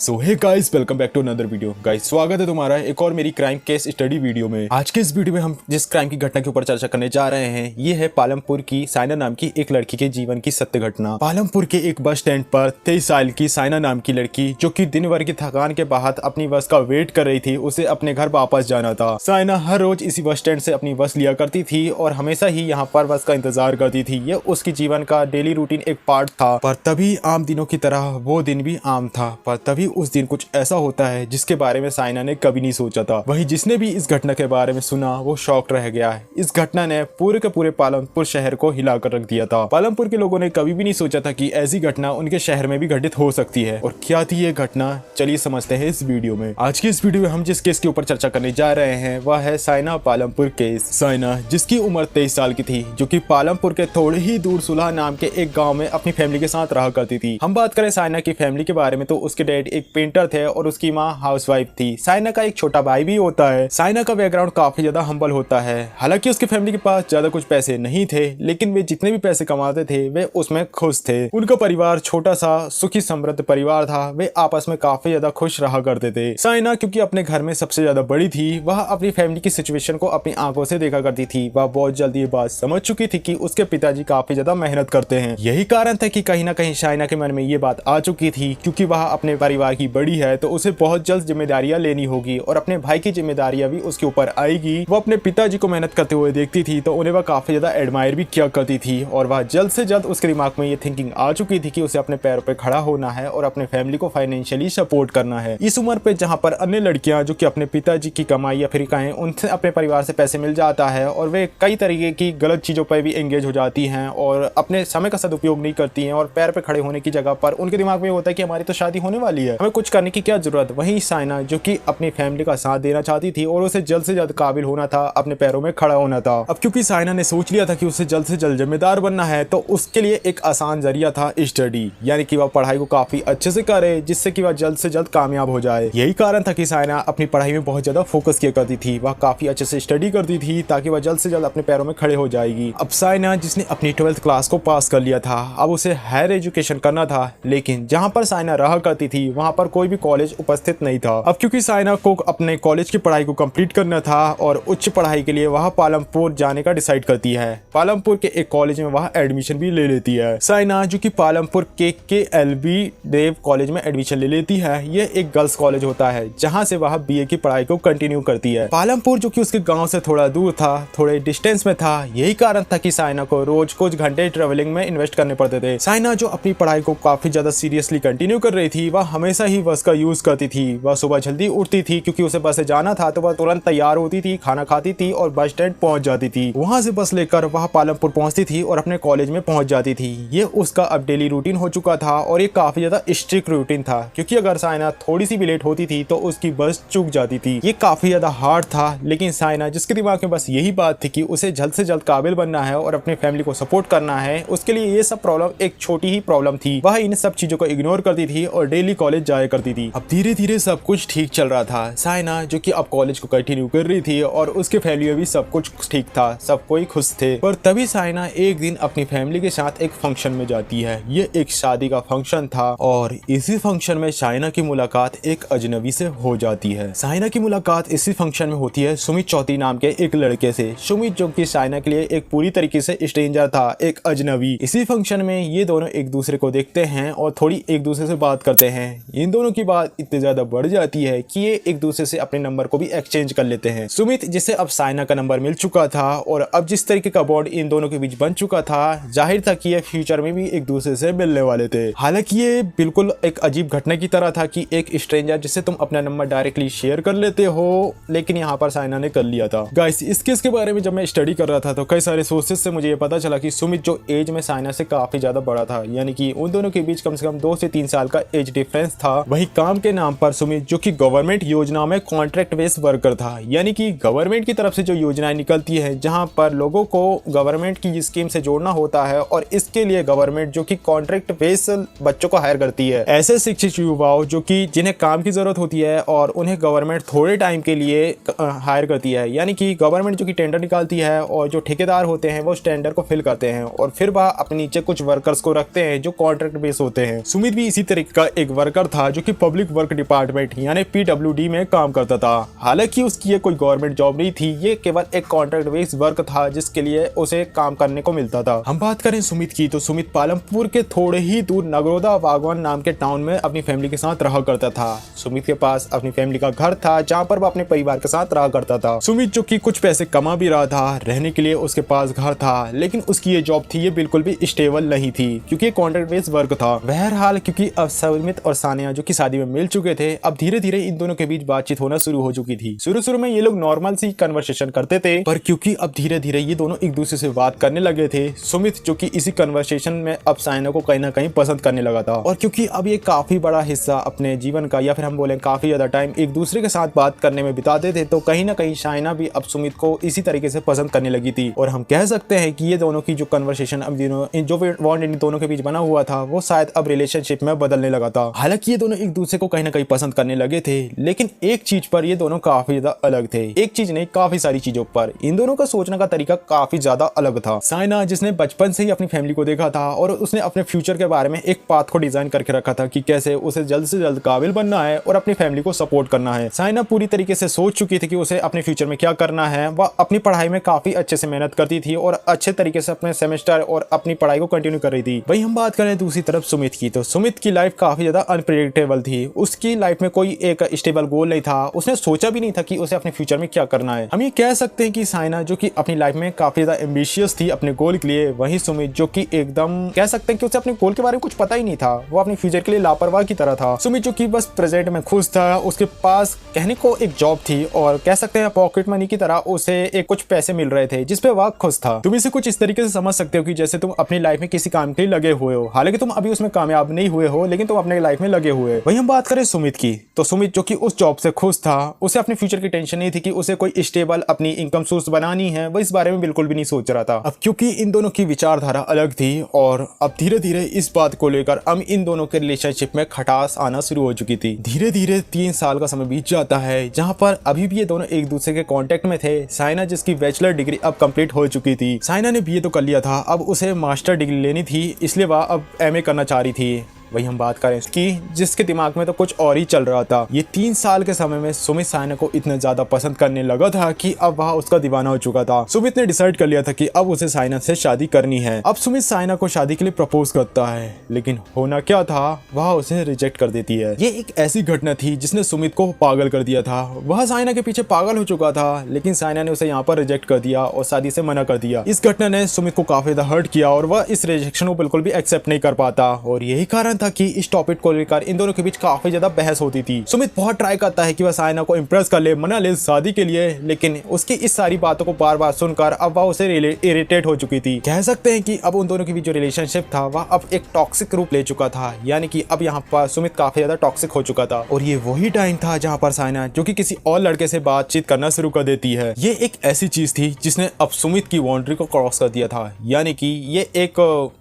So hey guys, welcome back to another video. Guys, स्वागत है तुम्हारा एक और मेरी क्राइम केस स्टडी वीडियो में। आज के इस वीडियो में हम जिस क्राइम की घटना के ऊपर चर्चा करने जा रहे हैं ये है पालमपुर की साइना नाम की एक लड़की के जीवन की सत्य घटना। पालमपुर के एक बस स्टैंड पर 23 साल की साइना नाम की लड़की, जो कि दिन भर की थकान के बाद अपनी बस का वेट कर रही थी, उसे अपने घर वापस जाना था। साइना हर रोज इसी बस स्टैंड से अपनी बस लिया करती थी और हमेशा ही यहाँ पर बस का इंतजार करती थी। ये उसकी जीवन का डेली रूटीन एक पार्ट था। पर तभी आम दिनों की तरह वो दिन भी आम था, पर तभी उस दिन कुछ ऐसा होता है जिसके बारे में साइना ने कभी नहीं सोचा था। वही जिसने भी इस घटना के बारे में सुना वो शॉक्ड रह गया है। इस घटना ने पूरे के पूरे पालमपुर शहर को हिलाकर रख दिया था। पालमपुर के लोगों ने कभी भी नहीं सोचा था कि ऐसी घटना उनके शहर में भी घटित हो सकती है। और क्या थी ये घटना, चलिए समझते हैं इस वीडियो में। आज की इस वीडियो में हम जिस केस के ऊपर चर्चा करने जा रहे हैं वह है साइना पालमपुर केस। साइना, जिसकी उम्र 23 साल की थी, जो कि पालमपुर के थोड़े ही दूर सुलह नाम के एक गाँव में अपनी फैमिली के साथ रहा करती थी। हम बात करें साइना की फैमिली के बारे में तो उसके डैड एक पेंटर थे और उसकी माँ हाउसवाइफ थी। साइना का एक छोटा भाई भी होता है। साइना का बैकग्राउंड काफी ज्यादा हम्बल होता है। हालांकि उसकी फैमिली के पास ज्यादा कुछ पैसे नहीं थे, लेकिन वे जितने भी पैसे कमाते थे वे उसमें खुश थे। उनका परिवार छोटा सा सुखी समृद्ध परिवार था। वे आपस में काफी ज्यादा खुश रहा करते थे। साइना क्योंकि अपने घर में सबसे ज्यादा बड़ी थी, वह अपनी फैमिली की सिचुएशन को अपनी आंखों से देखा करती थी। वह बहुत जल्दी ये बात समझ चुकी थी कि उसके पिताजी काफी ज्यादा मेहनत करते हैं। यही कारण था कि कहीं ना कहीं साइना के मन में ये बात आ चुकी थी, क्योंकि वह अपने परिवार की बड़ी है तो उसे बहुत जल्द जिम्मेदारियां लेनी होगी और अपने भाई की जिम्मेदारियां भी उसके ऊपर आएगी। वो अपने पिताजी को मेहनत करते हुए देखती थी तो उन्हें वह काफी ज्यादा एडमायर भी किया करती थी और वह जल्द से जल्द उसके दिमाग में ये थिंकिंग आ चुकी थी कि उसे अपने पैरों पे खड़ा होना है और अपने फैमिली को फाइनेंशियली सपोर्ट करना है। इस उम्र पे जहाँ पर अन्य लड़कियां जो कि अपने पिताजी की कमाई या फिर कहें उनसे अपने परिवार से पैसे मिल जाता है और वे कई तरीके की गलत चीजों पर भी एंगेज हो जाती हैं और अपने समय का सदुपयोग नहीं करती हैं और पैर पे खड़े होने की जगह पर उनके दिमाग में होता है कि हमारी तो शादी होने वाली है, हमें कुछ करने की क्या जरूरत। वहीं साइना, जो कि अपनी फैमिली का साथ देना चाहती थी और उसे जल्द से जल्द काबिल होना था, अपने पैरों में खड़ा होना था। अब क्योंकि साइना ने सोच लिया था कि उसे जल्द से जल्द जिम्मेदार बनना है तो उसके लिए एक आसान जरिया था स्टडी, यानी कि वह पढ़ाई को काफी अच्छे से करे जिससे कि वह जल्द से जल्द कामयाब हो जाए। यही कारण था कि साइना अपनी पढ़ाई में बहुत ज्यादा फोकस किया करती थी। वह काफी अच्छे से स्टडी करती थी ताकि वह जल्द से जल्द अपने पैरों में खड़े हो जाएगी। अब साइना, जिसने अपनी 12th क्लास को पास कर लिया था, अब उसे हायर एजुकेशन करना था, लेकिन जहाँ पर साइना रहा करती थी वहाँ पर कोई भी कॉलेज उपस्थित नहीं था। अब क्योंकि साइना को अपने कॉलेज की पढ़ाई को कंप्लीट करना था और उच्च पढ़ाई के लिए वह पालमपुर जाने का डिसाइड करती है। पालमपुर के एक कॉलेज में वह एडमिशन भी ले लेती है। साइना, जो कि पालमपुर के KLB देव कॉलेज में एडमिशन ले लेती है। यह एक गर्ल्स कॉलेज होता है जहाँ से वह BA की पढ़ाई को कंटिन्यू करती है। पालमपुर, जो कि उसके गाँव से थोड़ा दूर था, थोड़े डिस्टेंस में था, यही कारण था कि साइना को रोज कुछ घंटे ट्रेवलिंग में इन्वेस्ट करने पड़ते थे। साइना, जो अपनी पढ़ाई को काफी ज्यादा सीरियसली कंटिन्यू कर रही थी, वह हमेशा ही बस का यूज करती थी। वह सुबह जल्दी उठती थी क्योंकि उसे बस से जाना था तो वह तुरंत तैयार होती थी, खाना खाती थी और बस स्टैंड पहुंच जाती थी। वहां से बस लेकर वह पालमपुर पहुंचती थी और अपने कॉलेज में पहुंच जाती थी। ये उसका अब डेली रूटीन हो चुका था और ये काफी ज्यादा स्ट्रिक्ट रूटीन था, क्योंकि अगर साइना थोड़ी सी भी लेट होती थी तो उसकी बस चूक जाती थी। ये काफी ज्यादा हार्ड था, लेकिन साइना, जिसके दिमाग में बस यही बात थी कि उसे जल्द से जल्द काबिल बनना है और अपने फैमिली को सपोर्ट करना है, उसके लिए ये सब प्रॉब्लम एक छोटी ही प्रॉब्लम थी। वह इन सब चीजों को इग्नोर करती थी और डेली कॉलेज जाया करती थी। अब धीरे धीरे सब कुछ ठीक चल रहा था। साइना, जो कि अब कॉलेज को कंटिन्यू कर रही थी और उसके फैमिली में भी सब कुछ ठीक था, सब कोई खुश थे। पर तभी साइना एक दिन अपनी फैमिली के साथ एक फंक्शन में जाती है। ये एक शादी का फंक्शन था और इसी फंक्शन में साइना की मुलाकात एक अजनबी से हो जाती है। साइना की मुलाकात इसी फंक्शन में होती है सुमित चौधरी नाम के एक लड़के से। सुमित, जो कि साइना के लिए एक पूरी तरीके से स्ट्रेंजर था, एक अजनबी। इसी फंक्शन में ये दोनों एक दूसरे को देखते हैं और थोड़ी एक दूसरे से बात करते हैं। इन दोनों की बात इतनी ज्यादा बढ़ जाती है कि ये एक दूसरे से अपने नंबर को भी एक्सचेंज कर लेते हैं। सुमित, जिसे अब साइना का नंबर मिल चुका था और अब जिस तरीके का बॉन्ड इन दोनों के बीच बन चुका था, जाहिर था कि ये फ्यूचर में भी एक दूसरे से मिलने वाले थे। हालांकि ये बिल्कुल एक अजीब घटना की तरह था कि एक स्ट्रेंजर जिससे तुम अपना नंबर डायरेक्टली शेयर कर लेते हो, लेकिन यहाँ पर साइना ने कर लिया था। गाइस, इस केस के बारे में जब मैं स्टडी कर रहा था तो कई सारे सोर्सेज से मुझे ये पता चला कि सुमित, जो एज में साइना से काफी ज्यादा बड़ा था, यानी कि उन दोनों के बीच कम से कम 2 से 3 साल का एज डिफरेंस था। वही काम के नाम पर सुमित, जो कि गवर्नमेंट योजना में कॉन्ट्रैक्ट बेस्ड वर्कर था, यानी कि गवर्नमेंट की तरफ से जो योजनाएं निकलती है जहां पर लोगों को गवर्नमेंट की स्कीम से जोड़ना होता है और इसके लिए गवर्नमेंट, जो कि कॉन्ट्रैक्ट बेस्ड बच्चों को हायर करती है, ऐसे शिक्षित युवाओं जो कि जिन्हें काम की जरूरत होती है और उन्हें गवर्नमेंट थोड़े टाइम के लिए हायर करती है। यानी कि गवर्नमेंट जो कि टेंडर निकालती है और जो ठेकेदार होते हैं वो उस टेंडर को फिल करते हैं और फिर वह अपने नीचे कुछ वर्कर्स को रखते हैं जो कॉन्ट्रैक्ट बेस होते हैं। सुमित भी इसी तरीके का एक वर्कर था था जो कि पब्लिक वर्क डिपार्टमेंट यानी PWD में काम करता था। हालांकि उसकी ये कोई गवर्नमेंट जॉब नहीं थी, ये केवल एक कॉन्ट्रैक्ट बेस्ड वर्क था जिसके लिए उसे काम करने को मिलता था। हम बात करें सुमित की तो सुमित पालमपुर के थोड़े ही दूर नगरोदा बागवान नाम के टाउन में अपनी फैमिली के साथ रहा करता था। सुमित के पास अपनी फैमिली का घर था जहाँ पर वह अपने परिवार के साथ रहा करता था। सुमित जो कि कुछ पैसे कमा भी रहा था, रहने के लिए उसके पास घर था, लेकिन उसकी ये जॉब थी ये बिल्कुल भी स्टेबल नहीं थी क्योंकि कॉन्ट्रैक्ट बेस्ड वर्क था। बहरहाल क्योंकि अब सुमित और सानिया जो कि शादी में मिल चुके थे, अब धीरे धीरे इन दोनों के बीच बातचीत होना शुरू हो चुकी थी। शुरू में ये लोग नॉर्मल सी कन्वर्सेशन करते थे, पर क्योंकि अब धीरे धीरे ये दोनों एक दूसरे से बात करने लगे थे, सुमित जो कि इसी कन्वर्सेशन में अब साइना को कहीं ना कहीं पसंद करने लगा था। और क्योंकि अब ये काफी बड़ा हिस्सा अपने जीवन का या फिर हम बोले काफी ज्यादा टाइम एक दूसरे के साथ बात करने में बिताते थे, तो कहीं ना कहीं साइना भी अब सुमित को इसी तरीके से पसंद करने लगी थी। और हम कह सकते हैं कि ये दोनों की जो कन्वर्सेशन अब जो बॉन्ड इन दोनों के बीच बना हुआ था वो शायद अब रिलेशनशिप में बदलने लगा था। हालांकि ये दोनों एक दूसरे को कहीं ना कहीं पसंद करने लगे थे, लेकिन एक चीज पर ये दोनों काफी ज्यादा अलग थे। एक चीज नहीं, काफी सारी चीजों पर इन दोनों का सोचने का तरीका काफी ज्यादा अलग था। साइना जिसने बचपन से ही अपनी फैमिली को देखा था और उसने अपने फ्यूचर के बारे में एक पाथ को डिजाइन करके रखा था कि कैसे उसे जल्द से जल्द काबिल बनना है और अपनी फैमिली को सपोर्ट करना है। साइना पूरी तरीके से सोच चुकी थी कि उसे अपने फ्यूचर में क्या करना है। वह अपनी पढ़ाई में काफी अच्छे से मेहनत करती थी और अच्छे तरीके से अपने सेमेस्टर और अपनी पढ़ाई को कंटिन्यू कर रही थी। वही हम बात करें दूसरी तरफ सुमित की, तो सुमित की लाइफ काफी ज्यादा अनप्रेडिक्टेबल थी। उसकी लाइफ में कोई एक स्टेबल गोल नहीं था, उसने सोचा भी नहीं था कि उसे अपने फ्यूचर में क्या करना है। हम ये कह सकते हैं कि साइना जो कि अपनी लाइफ में काफी ज्यादा एम्बिशियस थी अपने गोल के लिए, वही सुमित जो कि एकदम कह सकते हैं कि उसे अपने गोल के बारे में कुछ पता ही नहीं था, वो अपने फ्यूचर के लिए लापरवाह की तरह था। सुमित जो कि बस प्रेजेंट में खुश था, उसके पास कहने को एक जॉब थी और कह सकते हैं पॉकेट मनी की तरह उसे एक कुछ पैसे मिल रहे थे जिसपे वह खुश था। तुम इसे कुछ इस तरीके से समझ सकते हो कि जैसे तुम अपनी लाइफ में किसी काम के लिए लगे हुए हो, हालांकि तुम अभी उसमें कामयाब नहीं हुए हो, लेकिन तुम अपने लाइफ में लगे हुए। वही हम बात करें सुमित की, तो सुमित जो कि उस जॉब से खुश था, उसे अपने फ्यूचर की टेंशन नहीं थी कि उसे कोई स्टेबल अपनी इनकम सोर्स बनानी है, वो इस बारे में बिल्कुल भी नहीं सोच रहा था। अब क्योंकि इन दोनों की विचारधारा अलग थी और अब धीरे धीरे इस बात को लेकर अब इन दोनों के रिलेशनशिप में खटास आना शुरू हो चुकी थी। धीरे धीरे 3 साल का समय बीत जाता है जहां पर अभी भी ये दोनों एक दूसरे के कांटेक्ट में थे। साइना जिसकी बैचलर डिग्री अब कंप्लीट हो चुकी थी, साइना ने बीए तो कर लिया था, अब उसे मास्टर डिग्री लेनी थी, इसलिए वह अब एमए करना चाह रही थी। वही हम बात करें उसकी, जिसके दिमाग में तो कुछ और ही चल रहा था। ये 3 साल के समय में सुमित साइना को इतना ज्यादा पसंद करने लगा था कि अब वह उसका दीवाना हो चुका था। सुमित ने डिसाइड कर लिया था कि अब उसे साइना से शादी करनी है। अब सुमित साइना को शादी के लिए प्रपोज करता है, लेकिन होना क्या था, वह उसे रिजेक्ट कर देती है। ये एक ऐसी घटना थी जिसने सुमित को पागल कर दिया था। वह साइना के पीछे पागल हो चुका था, लेकिन साइना ने उसे यहाँ पर रिजेक्ट कर दिया और शादी से मना कर दिया। इस घटना ने सुमित को काफी ज्यादा हर्ट किया और वह इस रिजेक्शन को बिल्कुल भी एक्सेप्ट नहीं कर पाता और यही कारण था कि इस टॉपिक को लेकर इन दोनों के बीच काफी ज्यादा बहस होती थी। सुमित बहुत ट्राई करता है कि वह साइना को इंप्रेस कर ले, मना ले शादी के लिए, लेकिन उसकी इस सारी बातों को बार बार सुनकर अब वह उसे इरिटेट हो चुकी थी। कह सकते हैं कि अब उन दोनों के बीच जो रिलेशनशिप था वह अब एक टॉक्सिक रूप ले चुका था, यानी कि अब यहाँ पर सुमित काफी ज्यादा टॉक्सिक हो चुका था। और ये वही टाइम था जहाँ पर साइना जो कि किसी और लड़के से बातचीत करना शुरू कर देती है। ये एक ऐसी चीज थी जिसने अब सुमित की बाउंड्री को क्रॉस कर दिया था, यानी कि ये एक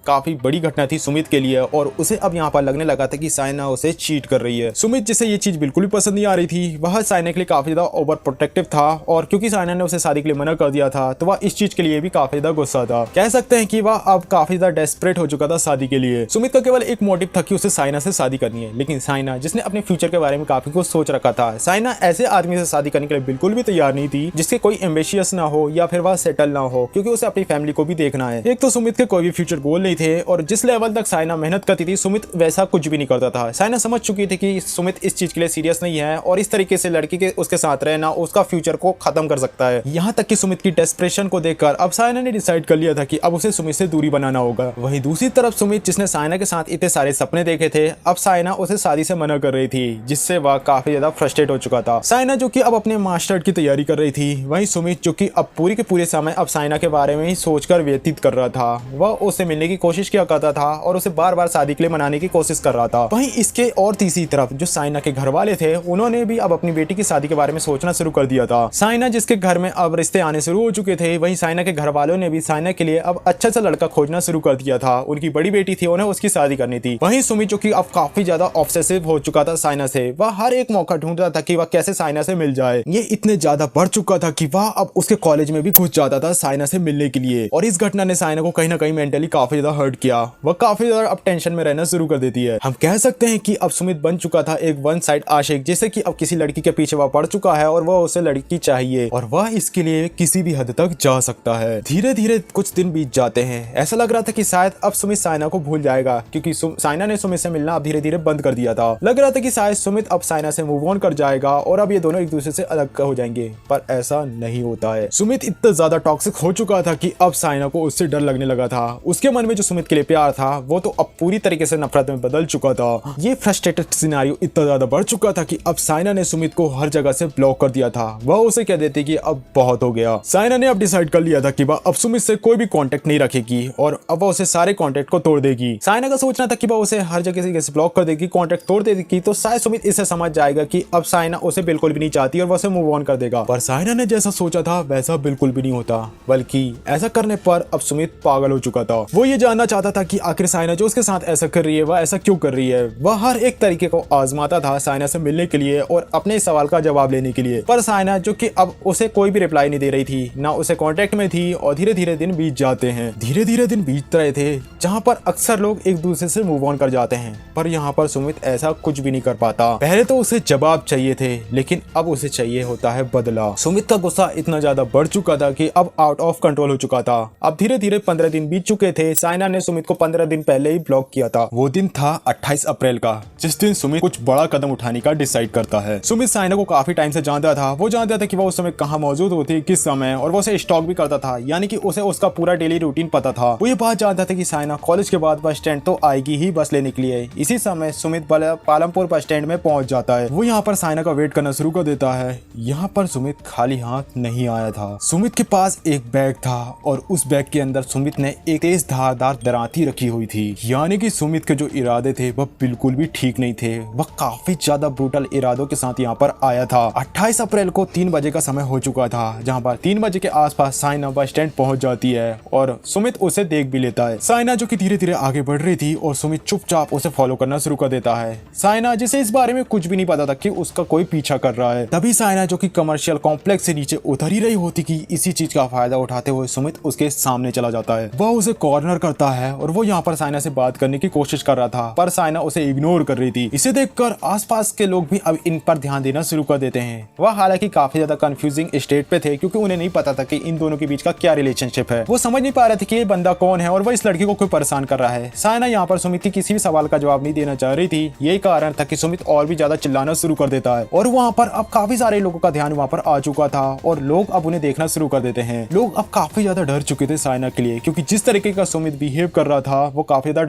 काफी बड़ी घटना थी सुमित के लिए और उसे अब यहाँ पर लगने लगा था कि साइना उसे चीट कर रही है। सुमित जिसे ये चीज बिल्कुल भी पसंद नहीं आ रही थी, वह साइना के लिए काफी ज्यादा ओवर प्रोटेक्टिव था और क्योंकि साइना ने उसे शादी के लिए मना कर दिया था तो वह इस चीज के लिए भी काफी ज्यादा गुस्सा था। कह सकते हैं कि वह अब काफी ज्यादा डेस्परेट हो चुका था शादी के लिए। सुमित का केवल एक मोटिव था कि उसे साइना से शादी करनी है, लेकिन साइना जिसने अपने फ्यूचर के बारे में काफी कुछ सोच रखा था, साइना ऐसे आदमी से शादी करने के लिए बिल्कुल भी तैयार नहीं थी जिसके कोई एम्बिशियस ना हो या फिर वह सेटल ना हो, क्योंकि उसे अपनी फैमिली को भी देखना है। एक तो सुमित के कोई भी फ्यूचर गोल नहीं थे और जिस लेवल तक साइना मेहनत करती थी सुमित वैसा कुछ भी नहीं करता था। साइना समझ चुकी थी कि सुमित इस चीज के लिए सीरियस नहीं है और इस तरीके से लड़की के उसके साथ रहना उसका फ्यूचर को खत्म कर सकता है। यहाँ तक कि सुमित की डेस्परेशन को देखकर अब साइना ने डिसाइड कर लिया था कि अब उसे सुमित से दूरी बनाना होगा। वहीं दूसरी तरफ सुमित जिसने साइना के साथ इतने सारे सपने देखे थे, अब साइना उसे शादी से मना कर रही थी, जिससे वह काफी ज्यादा फ्रस्ट्रेट हो चुका था। साइना जो कि अब अपने मास्टर की तैयारी कर रही थी, वहीं सुमित जो कि अब पूरे के पूरे समय अब साइना के बारे में ही सोचकर व्यतीत कर रहा था। वह उससे मिलने की कोशिश किया करता था और उसे बार बार शादी के लिए मनाने की कोशिश कर रहा था। वहीं इसके और तीसरी तरफ जो साइना के घर वाले थे, उन्होंने भी अब अपनी बेटी की शादी के बारे में सोचना शुरू कर दिया था। साइना जिसके घर में अब रिश्ते आने शुरू हो चुके थे, वहीं साइना के घर वालों ने भी साइना के लिए अब अच्छा सा लड़का खोजना शुरू कर दिया था। उनकी बड़ी बेटी थी, उन्हें उसकी शादी करनी थी। वहीं सुमित जो कि अब काफी ज्यादा ऑब्सेसिव हो चुका था साइना से, वह हर एक मौका ढूंढ रहा था कि वह कैसे साइना से मिल जाए। ये इतने ज्यादा बढ़ चुका था कि वह अब उसके कॉलेज में भी घुस जाता था साइना से मिलने के लिए। और इस घटना ने साइना को कहीं ना कहीं मेंटली काफी ज्यादा हर्ट किया। वह काफी ज्यादा अब टेंशन में रहना शुरू कर कर देती है। हम कह सकते हैं कि अब सुमित बन चुका था एक वन साइड आशिक, जैसे कि अब किसी लड़की के पीछे वह पड़ चुका है और वह उसे लड़की चाहिए और वह इसके लिए किसी भी हद तक जा सकता है। धीरे धीरे कुछ दिन बीत जाते हैं। ऐसा लग रहा था कि शायद अब सुमित साइना को भूल जाएगा, क्योंकि साइना ने सुमित से मिलना अब धीरे धीरे बंद कर दिया था। लग रहा था कि शायद सुमित अब साइना से मूव ऑन कर जाएगा और अब ये दोनों एक दूसरे से अलग हो जाएंगे, पर ऐसा नहीं होता है। सुमित इतना ज्यादा टॉक्सिक हो चुका था कि अब साइना को उससे डर लगने लगा था। उसके मन में जो सुमित के लिए प्यार था वो तो अब पूरी तरीके से नफरत में बदल चुका था। ये फ्रस्ट्रेटेड सिनेरियो इतना ज्यादा बढ़ चुका था कि अब साइना ने सुमित को हर जगह से ब्लॉक कर दिया था। वह उसे कह देती कि अब बहुत हो गया। साइना ने अब डिसाइड कर लिया था कि वह अब सुमित से कोई भी कांटेक्ट नहीं रखेगी और अब वह उसे सारे कांटेक्ट को तोड़ देगी। साइना का सोचना था कि वह उसे हर जगह से ब्लॉक कर देगी, कांटेक्ट तोड़ देगी, तो शायद सुमित इसे समझ जाएगा कि अब साइना उसे बिल्कुल भी नहीं चाहती और वह उसे मूव ऑन कर देगा। पर साइना ने जैसा सोचा था वैसा बिल्कुल भी नहीं होता, बल्कि ऐसा करने पर अब सुमित पागल हो चुका था। वो ये जानना चाहता था कि आखिर साइना जो उसके साथ ऐसा कर रही है वह ऐसा क्यों कर रही है। वह हर एक तरीके को आजमाता था साइना से मिलने के लिए और अपने सवाल का जवाब लेने के लिए, पर साइना जो कि अब उसे कोई भी रिप्लाई नहीं दे रही थी, ना उसे कांटेक्ट में थी। और धीरे धीरे दिन बीत जाते हैं। धीरे धीरे दिन बीत रहे थे जहाँ पर अक्सर लोग एक दूसरे से मूव ऑन कर जाते हैं, पर यहाँ पर सुमित ऐसा कुछ भी नहीं कर पाता। पहले तो उसे जवाब चाहिए थे, लेकिन अब उसे चाहिए होता है बदला। सुमित का गुस्सा इतना ज्यादा बढ़ चुका था कि अब आउट ऑफ कंट्रोल हो चुका था। अब धीरे धीरे 15 दिन बीत चुके थे। साइना ने सुमित को 15 दिन पहले ही ब्लॉक किया था। वो दिन था 28 अप्रैल का, जिस दिन सुमित कुछ बड़ा कदम उठाने का डिसाइड करता है। सुमित साइना को काफी टाइम से जानता था। वो जानता था कि वो उस समय कहाँ मौजूद होती, किस समय, और वो उसे स्टॉक भी करता था, यानी कि उसे उसका पूरा डेली रूटीन पता था। वो ये बात जानता था कि साइना कॉलेज के बाद बस स्टैंड तो आएगी ही बस लेने के लिए। इसी समय सुमित पालमपुर बस स्टैंड में पहुंच जाता है। वो यहाँ पर साइना का वेट करना शुरू कर देता है। यहाँ पर सुमित खाली हाथ नहीं आया था। सुमित के पास एक बैग था और उस बैग के अंदर सुमित ने एक तेज धारदार दराती रखी हुई थी, यानी कि सुमित के जो इरादे थे वह बिल्कुल भी ठीक नहीं थे। वह काफी ज्यादा ब्रूटल इरादों के साथ यहाँ पर आया था। 28 अप्रैल को 3 बजे का समय हो चुका था, जहाँ पर 3 बजे के आसपास साइना बस स्टैंड पहुंच जाती है और सुमित उसे देख भी लेता है। साइना जो कि धीरे धीरे आगे बढ़ रही थी और सुमित चुपचाप उसे फॉलो करना शुरू कर देता है। साइना जिसे इस बारे में कुछ भी नहीं पता था कि उसका कोई पीछा कर रहा है। तभी साइना जो कि कमर्शियल कॉम्प्लेक्स से नीचे उतर ही रही होती कि इसी चीज का फायदा उठाते हुए सुमित उसके सामने चला जाता है। वह उसे कॉर्नर करता है और वो यहाँ पर साइना से बात करने की कोशिश कर रहा था, पर साइना उसे इग्नोर कर रही थी। इसे देखकर आसपास के लोग भी अब इन पर ध्यान देना शुरू कर देते हैं। वह हालांकि काफी ज्यादा कंफ्यूजिंग स्टेट पे थे, क्योंकि उन्हें नहीं पता था कि इन दोनों के बीच का क्या रिलेशनशिप है। वो समझ नहीं पा रहे थे कि ये बंदा कौन है और वह इस लड़की को क्यों परेशान कर रहा है। साइना यहाँ पर सुमित की किसी भी सवाल का जवाब नहीं देना चाह रही थी। यही कारण था कि सुमित और भी ज्यादा चिल्लाना शुरू कर देता है और वहाँ पर अब काफी सारे लोगों का ध्यान वहाँ पर आ चुका था और लोग अब उन्हें देखना शुरू कर देते हैं। लोग अब काफी ज्यादा डर चुके थे साइना के लिए, क्योंकि जिस तरीके का सुमित बिहेव कर रहा था वो काफी ज्यादा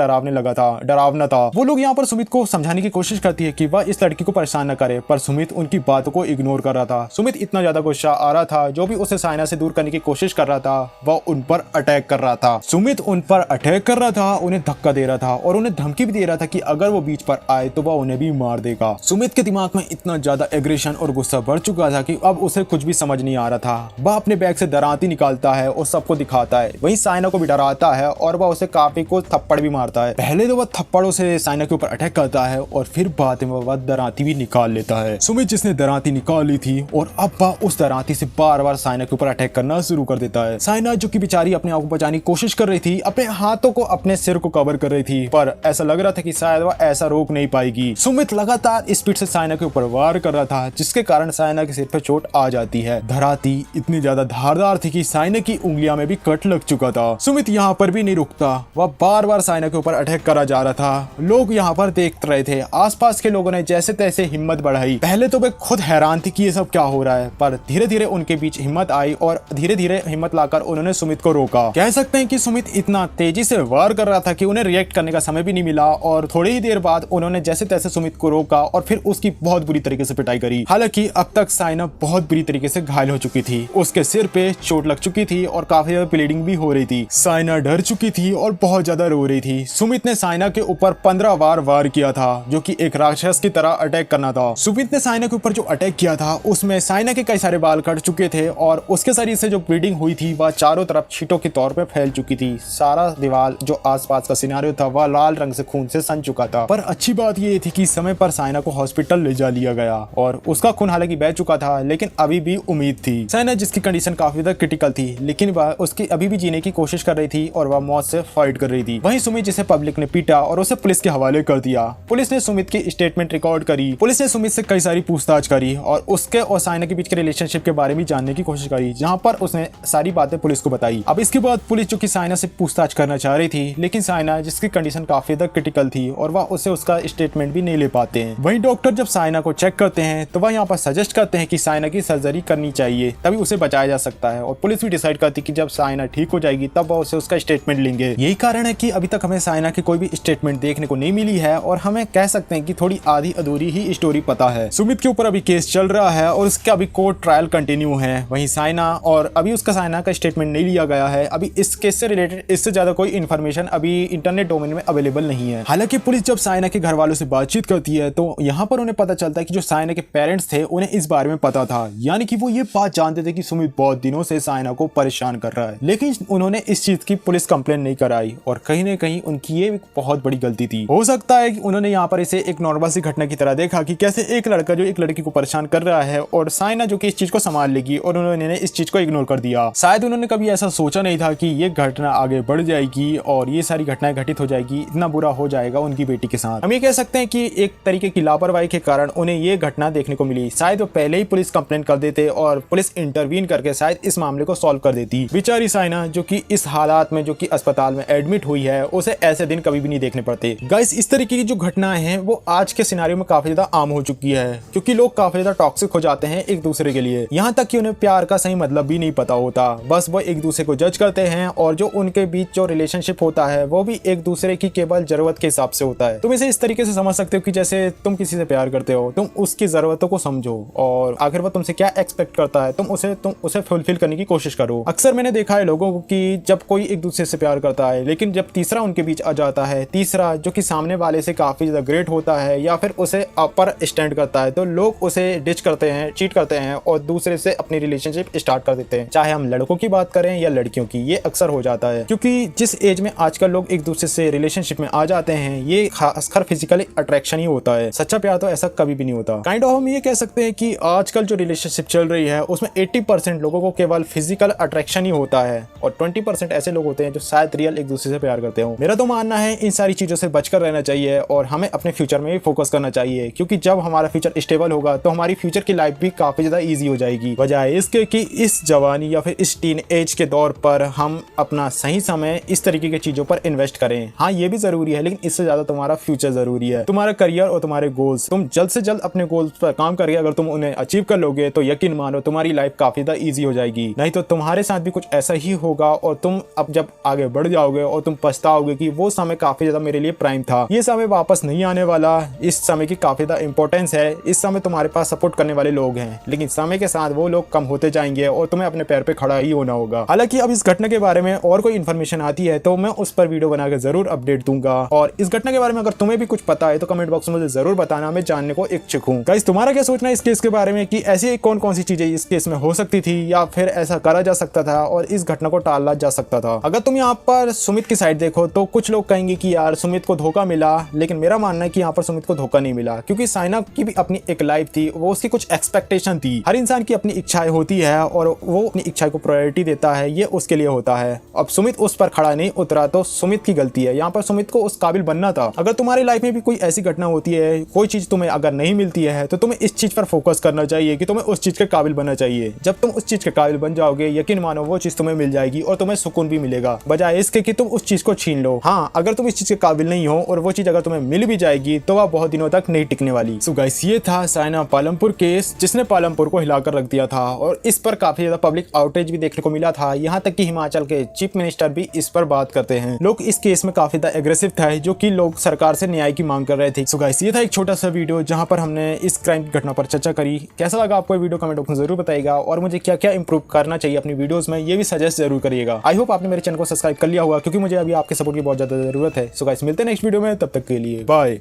डरावना था। वो लोग यहाँ पर सुमित को समझाने की कोशिश करती है कि वह इस लड़की को परेशान न करे, पर सुमित उनकी बातों को इग्नोर कर रहा था। सुमित इतना ज्यादा गुस्सा आ रहा था, जो भी उसे साइना से दूर करने की कोशिश कर रहा था वह उन पर अटैक कर रहा था। सुमित उन पर अटैक कर रहा था, उन्हें धक्का दे रहा था और उन्हें धमकी भी दे रहा था कि अगर वो बीच पर आए तो वह उन्हें भी मार देगा। सुमित के दिमाग में इतना ज्यादा एग्रेशन और गुस्सा बढ़ चुका था कि अब उसे कुछ भी समझ नहीं आ रहा था। वह अपने बैग से दराती निकालता है और सबको दिखाता है। वहीं साइना को भी डराता है और वह उसे काफी को थप्पड़ भी मारता है। पहले तो वह थप्पड़ों से साइना के ऊपर अटैक करता है और फिर बाद में वह दराती भी निकाल लेता है। सुमित जिसने दराती निकाली थी और अब वह उस दराती से बार बार साइना के ऊपर अटैक करना शुरू कर देता है। साइना जो कि बेचारी अपने आप को बचाने की कोशिश कर रही थी, अपने हाथों को अपने सिर को कवर कर रही थी, पर ऐसा लग रहा था कि शायद वह ऐसा रोक नहीं पाएगी। सुमित लगातार स्पीड से साइना के ऊपर वार कर रहा था, जिसके कारण साइना के सिर पर चोट आ जाती है। दराती इतनी ज्यादा धारदार थी कि साइना की उंगलियां में भी कट लग चुका था। सुमित यहाँ पर भी नहीं रुकता, वह बार बार साइना के ऊपर अटैक करा जा रहा था। लोग यहाँ पर देख रहे थे। आसपास के लोगों ने जैसे तैसे हिम्मत बढ़ाई। पहले तो वे खुद हैरान थी कि ये सब क्या हो रहा है, पर धीरे धीरे उनके बीच हिम्मत आई और धीरे धीरे हिम्मत लाकर उन्होंने सुमित को रोका। कह सकते हैं कि सुमित इतना तेजी से वार कर रहा था कि उन्हें रिएक्ट करने का समय भी नहीं मिला और थोड़ी ही देर बाद उन्होंने जैसे तैसे सुमित को रोका और फिर उसकी बहुत बुरी तरीके से पिटाई करी। हालांकि अब तक साइना बहुत बुरी तरीके से घायल हो चुकी थी, उसके सिर पे चोट लग चुकी थी और काफी ज्यादा ब्लीडिंग भी हो रही थी। साइना डर चुकी थी और बहुत ज्यादा रो रही थी। सुमित ने साइना के ऊपर 15 बार वार किया था, जो कि एक राक्षस की तरह अटैक करना था। सुमित ने साइना के ऊपर जो अटैक किया था उसमें साइना के कई सारे बाल कट चुके थे और उसके शरीर से जो ब्लीडिंग हुई थी वह चारों तरफ छींटों के तौर पे फैल चुकी थी। सारा दीवार जो आसपास का सिनेरियो था वह लाल रंग से खून से सन चुका था। पर अच्छी बात ये थी कि समय पर साइना को हॉस्पिटल ले जा लिया गया और उसका खून हालांकि बह चुका था, लेकिन अभी भी उम्मीद थी। साइना जिसकी कंडीशन काफी ज्यादा क्रिटिकल थी, लेकिन वह उसकी अभी भी जीने की कोशिश कर रही थी और वह मौत से फाइट कर रही थी। वहीं सुमित जिसे पब्लिक ने पीटा और उसे पुलिस के हवाले कर दिया। पुलिस ने सुमित की स्टेटमेंट रिकॉर्ड करी। पुलिस ने सुमित से कई सारी पूछताछ करी और उसके और साइना के बीच के रिलेशनशिप के बारे में जानने की कोशिश करी, जहां पर उसने सारी बातें पुलिस को बताई। अब इसके बाद पुलिस जो कि साइना से पूछताछ करना चाह रही थी, लेकिन साइना जिसकी कंडीशन काफी ज्यादा क्रिटिकल थी और वह उसे उसका स्टेटमेंट भी नहीं ले पाते हैं। वहीं डॉक्टर जब साइना को चेक करते हैं तो वह यहाँ पर सजेस्ट करते हैं कि साइना की सर्जरी करनी चाहिए, तभी उसे बचाया जा सकता है। और पुलिस भी डिसाइड करती है कि जब साइना ठीक हो जाएगी तब वह उसे उसका स्टेटमेंट लेंगे। यही कारण है कि अभी तक हमें साइना की कोई भी स्टेटमेंट देखने को नहीं मिली है और हमें कह सकते हैं कि थोड़ी आधी अधूरी ही स्टोरी पता है। सुमित के ऊपर अभी केस चल रहा है और उसका अभी कोर्ट ट्रायल कंटिन्यू है। वहीं साइना और अभी उसका साइना का स्टेटमेंट नहीं लिया गया है। अभी इस केस से रिलेटेड इससे ज्यादा कोई इन्फॉर्मेशन अभी इंटरनेट डोमेन में अवेलेबल नहीं है। हालांकि पुलिस जब साइना के घर वालों से बातचीत करती है तो यहाँ पर उन्हें पता चलता है कि जो साइना के पेरेंट्स थे उन्हें इस बारे में पता था, यानी कि वो ये बात जानते थे कि सुमित बहुत दिनों से साइना को परेशान कर रहा है, लेकिन उन्होंने इस चीज की पुलिस कंप्लेंट नहीं कराई और कहीं ना कहीं उनकी ये एक बहुत बड़ी गलती थी। हो सकता है कि उन्होंने यहाँ पर इसे एक नॉर्मल सी घटना की तरह देखा कि कैसे एक लड़का जो एक लड़की को परेशान कर रहा है और साइना जो कि इस चीज को संभाल लेगी, और उन्होंने इस चीज को इग्नोर कर दिया। शायद उन्होंने कभी ऐसा सोचा नहीं था कि ये घटना आगे बढ़ जाएगी और ये सारी घटनाएं घटित हो जाएगी, इतना बुरा हो जाएगा उनकी बेटी के साथ। हम ये कह सकते हैं कि एक तरीके की लापरवाही के कारण उन्हें ये घटना देखने को मिली। शायद वो पहले ही पुलिस कंप्लेंट कर देते और पुलिस इंटरवीन करके शायद इस मामले को सॉल्व कर देती। बेचारी साइना जो कि इस हालात में जो कि अस्पताल में एडमिट हुई है, उसे ऐसे दिन कभी भी नहीं देखने पड़ते। गाइस, इस तरीके की जो घटनाएं हैं वो आज के सिनेरियो में काफी ज्यादा आम हो चुकी है, क्योंकि लोग काफी ज्यादा टॉक्सिक हो जाते हैं एक दूसरे के लिए। यहाँ तक कि उन्हें प्यार का सही मतलब भी नहीं पता होता, बस वो एक दूसरे को जज करते हैं और जो उनके बीच जो रिलेशनशिप होता है वो भी एक दूसरे की केवल जरूरत के हिसाब से होता है। तुम इसे इस तरीके से समझ सकते हो कि जैसे तुम किसी से प्यार करते हो, तुम उसकी जरूरतों को समझो और आखिर वो तुमसे क्या एक्सपेक्ट करता है, तुम उसे फुलफिल करने की कोशिश करो। अक्सर मैंने देखा है लोगों को कि जब कोई एक दूसरे से प्यार करता है, लेकिन जब तीसरा उनके बीच आ जाता है, तीसरा जो कि सामने वाले से काफी ज्यादा ग्रेट होता है या फिर उसे अपर स्टैंड करता है, तो लोग उसे डिच करते हैं, चीट करते हैं और दूसरे से अपनी रिलेशनशिप स्टार्ट कर देते हैं। चाहे हम लड़कों की बात करें या लड़कियों की, ये अक्सर हो जाता है, क्योंकि जिस एज में आजकल लोग एक दूसरे से रिलेशनशिप में आ जाते हैं, ये खासकर फिजिकल अट्रैक्शन ही होता है। सच्चा प्यार तो ऐसा कभी भी नहीं होता। काइंड ऑफ हम ये कह सकते हैं कि आजकल जो रिलेशनशिप चल रही है उसमें 80% लोगों को केवल फिजिकल अट्रैक्शन ही होता है और 20% ऐसे लोग होते हैं जो शायद रियल एक दूसरे से प्यार करते हो। मेरा तो मानना है इन सारी चीजों से बचकर रहना चाहिए और हमें अपने फ्यूचर में भी फोकस करना चाहिए, क्योंकि जब हमारा फ्यूचर स्टेबल होगा तो हमारी फ्यूचर की लाइफ भी काफी ज्यादा ईजी हो जाएगी, बजाय इसके कि इस जवानी या फिर इस टीन एज के दौर पर हम अपना सही समय इस तरीके की चीजों पर इन्वेस्ट करें। हाँ, ये भी जरूरी है, लेकिन इससे ज्यादा तुम्हारा फ्यूचर जरूरी है, तुम्हारा करियर और तुम्हारे गोल्स। तुम जल्द से जल्द अपने गोल्स पर काम करके अगर तुम उन्हें अचीव कर लोगे तो यकीन मानो तुम्हारी लाइफ काफी ज्यादा ईजी हो जाएगी। नहीं तो तुम्हारे साथ भी कुछ ऐसा ही होगा और तुम अब जब आगे बढ़ जाओगे और तुम पछताओगे कि वो समय काफी ज्यादा मेरे लिए प्राइम था, ये समय वापस नहीं आने वाला। इस समय की काफी ज्यादा इंपॉर्टेंस है, इस समय तुम्हारे पास सपोर्ट करने वाले लोग हैं, लेकिन समय के साथ वो लोग कम होते जाएंगे और तुम्हें अपने पैर पे खड़ा ही होना होगा। हालांकि अब इस घटना के बारे में और कोई इन्फॉर्मेशन आती है तो मैं उस पर वीडियो बनाकर जरूर अपडेट दूंगा, और इस घटना के बारे में अगर तुम्हें भी कुछ पता है तो कमेंट बॉक्स में मुझे जरूर बताना, मैं जानने को इच्छुक हूँ। गाइस, तुम्हारा क्या सोचना है इस केस के बारे में कि ऐसी कौन कौन सी चीजें इस केस में हो सकती थी या फिर ऐसा करा जा सकता था और इस घटना को टाला जा सकता था। अगर तुम यहाँ पर सुमित की साइड देखो तो कुछ लोग कहेंगे कि यार सुमित को धोखा मिला, लेकिन मेरा मानना है कि यहाँ पर सुमित को धोखा नहीं मिला, क्योंकि साइना की भी अपनी एक लाइफ थी, वो उसकी कुछ एक्सपेक्टेशन थी। हर इंसान की अपनी इच्छाएं होती है और वो अपनी इच्छा को प्रायोरिटी देता है, ये उसके लिए होता है। अब सुमित उस पर खड़ा नहीं उतरा तो सुमित की गलती है। यहाँ पर सुमित को उस काबिल बनना था। अगर तुम्हारी लाइफ में भी कोई ऐसी घटना होती है, कोई चीज तुम्हें अगर नहीं मिलती है, तो तुम्हें इस चीज पर फोकस करना चाहिए कि तुम्हें उस चीज के काबिल बनना चाहिए। जब तुम उस चीज के काबिल बन जाओगे, यकीन मानो वो चीज तुम्हें मिल जाएगी और तुम्हें सुकून भी मिलेगा, बजाय इसके कि तुम उस चीज को छीन लो। हाँ, अगर तुम इस चीज के काबिल नहीं हो और वो चीज अगर तुम्हें मिल भी जाएगी तो वह बहुत दिनों तक नहीं टिकने वाली। सो गाइस, ये था साइना पालमपुर केस, जिसने पालमपुर को हिलाकर रख दिया था और इस पर काफी ज्यादा पब्लिक आउटेज भी देखने को मिला था। यहाँ तक कि हिमाचल के चीफ मिनिस्टर भी इस पर बात करते हैं। लोग इस केस में काफी ज्यादा एग्रेसिव थे, जो कि लोग सरकार से न्याय की मांग कर रहे थे। सो गाइस, ये था एक छोटा सा वीडियो जहां पर हमने इस क्राइम की घटना पर चर्चा करी। कैसा लगा आपको वीडियो कमेंट बॉक्स में जरूर बताइएगा, और मुझे क्या क्या इंप्रूव करना चाहिए अपनी वीडियोस में ये भी सजेस्ट जरूर करिएगा। आई होप आपने मेरे चैनल को सब्सक्राइब कर लिया होगा, क्योंकि मुझे अभी आपके सपोर्ट की बहुत ज्यादा जरूरत है। सो गाइस, मिलते हैं नेक्स्ट वीडियो में, तब तक के लिए बाय।